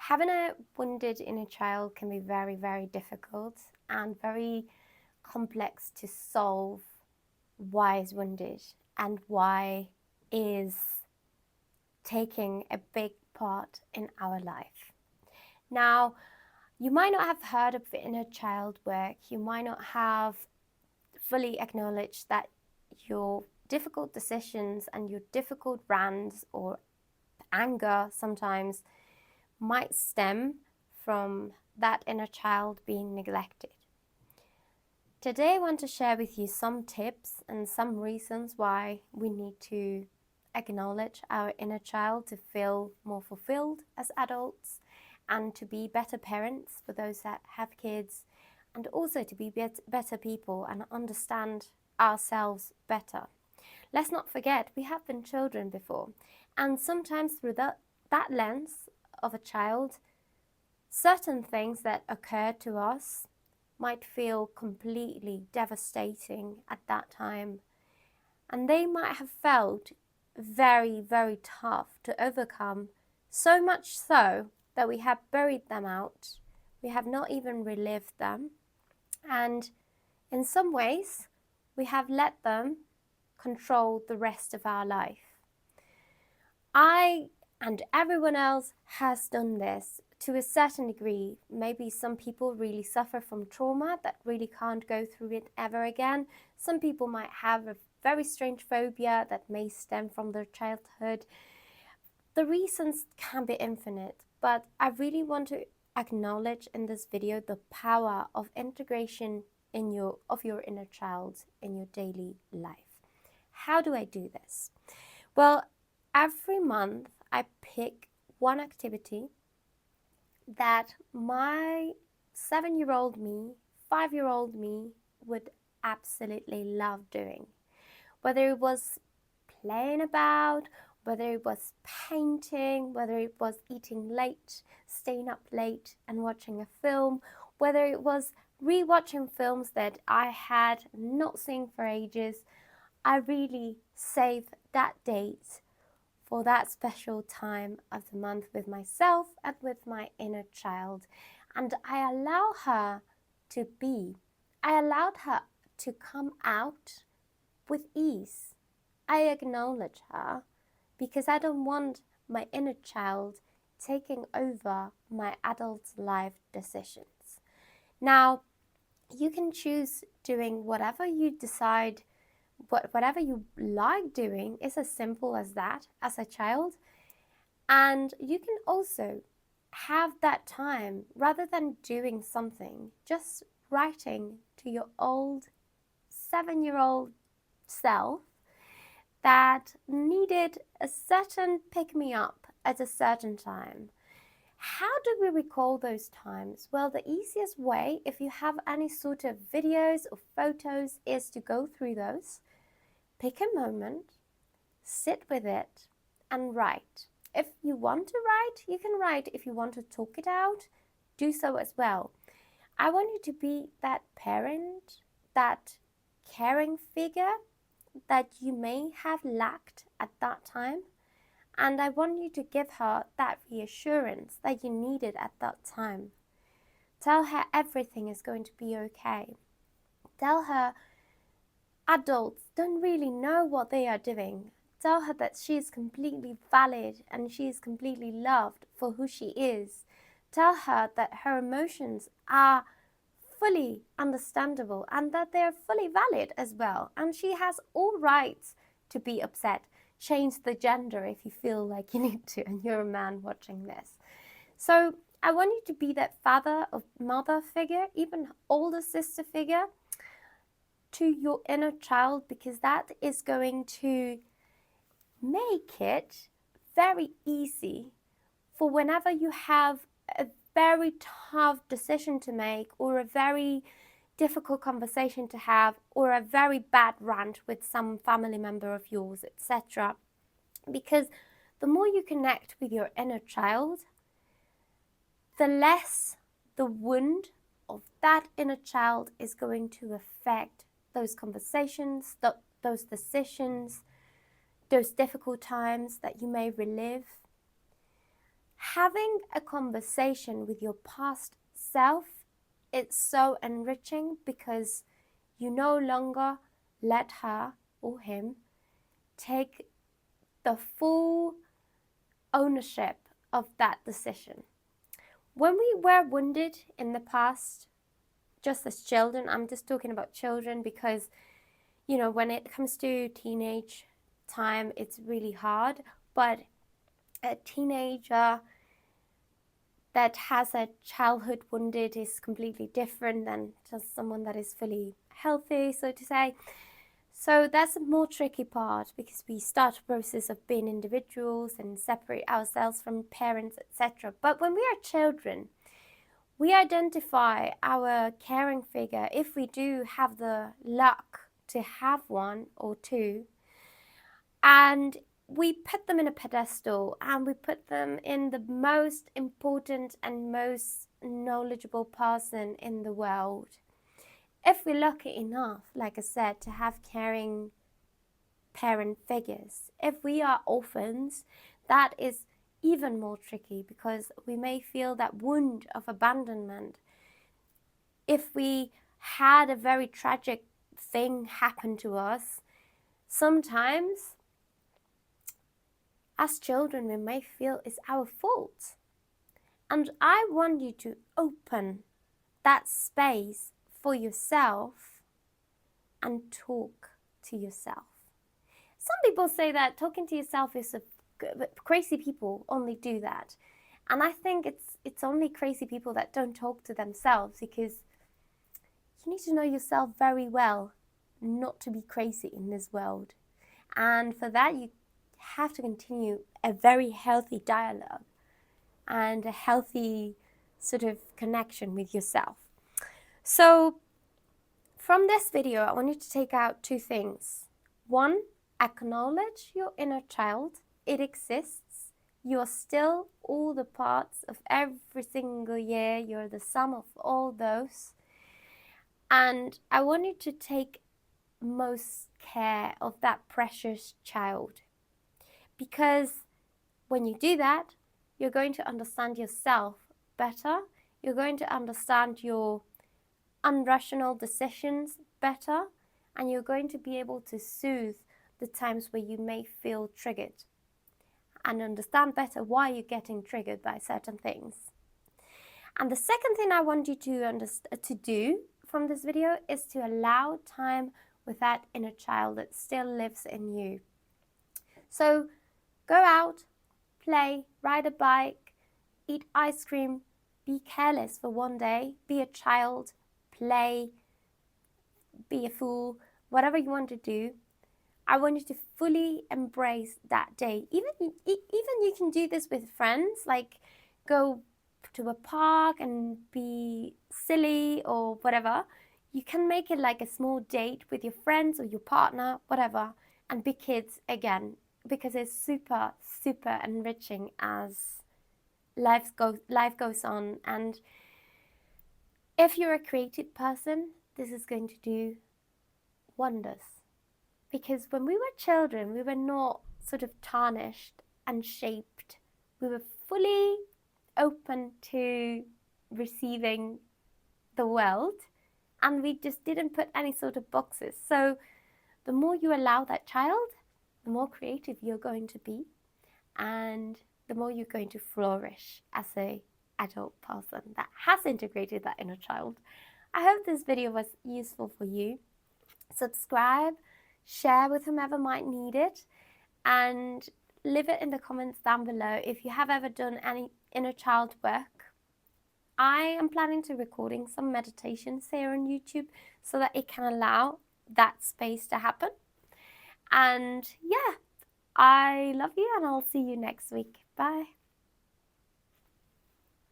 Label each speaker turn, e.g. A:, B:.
A: Having a wounded inner child can be very, very difficult and very complex to solve. Why is wounded and why is taking a big part in our life. Now, you might not have heard of the inner child work. You might not have fully acknowledged that your difficult decisions and your difficult rants or anger sometimes might stem from that inner child being neglected. Today I want to share with you some tips and some reasons why we need to acknowledge our inner child to feel more fulfilled as adults and to be better parents for those that have kids, and also to be better people and understand ourselves better. Let's not forget, we have been children before, and sometimes through that lens of a child, certain things that occur to us might feel completely devastating at that time, and they might have felt very, very tough to overcome, so much so that we have buried them out. We have not even relived them, and in some ways we have let them control the rest of our life. I and everyone else has done this to a certain degree. Maybe some people really suffer from trauma that really can't go through it ever again. Some people might have a very strange phobia that may stem from their childhood. The reasons can be infinite, but I really want to acknowledge in this video the power of integration of your inner child in your daily life. How do I do this? Well, every month I pick one activity that my 7-year-old me, 5-year-old me would absolutely love doing. Whether it was playing about, whether it was painting, whether it was eating late, staying up late and watching a film, whether it was rewatching films that I had not seen for ages, I really save that date for that special time of the month with myself and with my inner child. And I allow her to be. I allowed her to come out with ease. I acknowledge her because I don't want my inner child taking over my adult life decisions. Now, you can choose doing whatever you decide, whatever you like doing is as simple as that as a child. And you can also have that time, rather than doing something, just writing to your old 7-year-old self that needed a certain pick-me-up at a certain time. How do we recall those times? Well, the easiest way, if you have any sort of videos or photos, is to go through those, pick a moment, sit with it, and write. If you want to write, you can write. If you want to talk it out, do so as well. I want you to be that parent, that caring figure that you may have lacked at that time. And I want you to give her that reassurance that you needed at that time. Tell her everything is going to be okay. Tell her adults don't really know what they are doing. Tell her that she is completely valid and she is completely loved for who she is. Tell her that her emotions are fully understandable and that they are fully valid as well. And she has all rights to be upset. Change the gender if you feel like you need to and you're a man watching this. So I want you to be that father or mother figure, even older sister figure to your inner child, because that is going to make it very easy for whenever you have a very tough decision to make or a very difficult conversation to have or a very bad rant with some family member of yours, etc. Because the more you connect with your inner child, the less the wound of that inner child is going to affect those conversations, those decisions, those difficult times that you may relive. having a conversation with your past self, it's so enriching because you no longer let her or him take the full ownership of that decision. When we were wounded in the past, just as children, I'm just talking about children because, you know, when it comes to teenage time, it's really hard. But a teenager that has a childhood wounded is completely different than just someone that is fully healthy, so to say. So that's a more tricky part because we start a process of being individuals and separate ourselves from parents, etc. But when we are children, we identify our caring figure, if we do have the luck to have one or two, and we put them in a pedestal and we put them in the most important and most knowledgeable person in the world. If we're lucky enough, like I said, to have caring parent figures, if we are orphans, that is even more tricky because we may feel that wound of abandonment. If we had a very tragic thing happen to us, sometimes as children we may feel it's our fault. And I want you to open that space for yourself and talk to yourself. Some people say that talking to yourself is crazy people only do that. And I think it's only crazy people that don't talk to themselves, because you need to know yourself very well not to be crazy in this world. And for that, you have to continue a very healthy dialogue and a healthy sort of connection with yourself. So from this video, I want you to take out two things. One, acknowledge your inner child. It exists. You're still all the parts of every single year. You're the sum of all those. And I want you to take most care of that precious child, because when you do that, you're going to understand yourself better. You're going to understand your irrational decisions better, and you're going to be able to soothe the times where you may feel triggered and understand better why you're getting triggered by certain things. And the second thing I want you to do from this video is to allow time with that inner child that still lives in you. So go out, play, ride a bike, eat ice cream, be careless for one day, be a child, play, be a fool, whatever you want to do. I want you to fully embrace that day. Even you can do this with friends, like go to a park and be silly or whatever. You can make it like a small date with your friends or your partner, whatever, and be kids again, because it's super, super enriching as life goes on. And if you're a creative person, this is going to do wonders. Because when we were children, we were not sort of tarnished and shaped. We were fully open to receiving the world, and we just didn't put any sort of boxes. So the more you allow that child, the more creative you're going to be, and the more you're going to flourish as an adult person that has integrated that inner child. I hope this video was useful for you. Subscribe, share with whomever might need it, and leave it in the comments down below if you have ever done any inner child work. I am planning to recording some meditations here on YouTube so that it can allow that space to happen. And yeah, I love you, and I'll see you next week. Bye.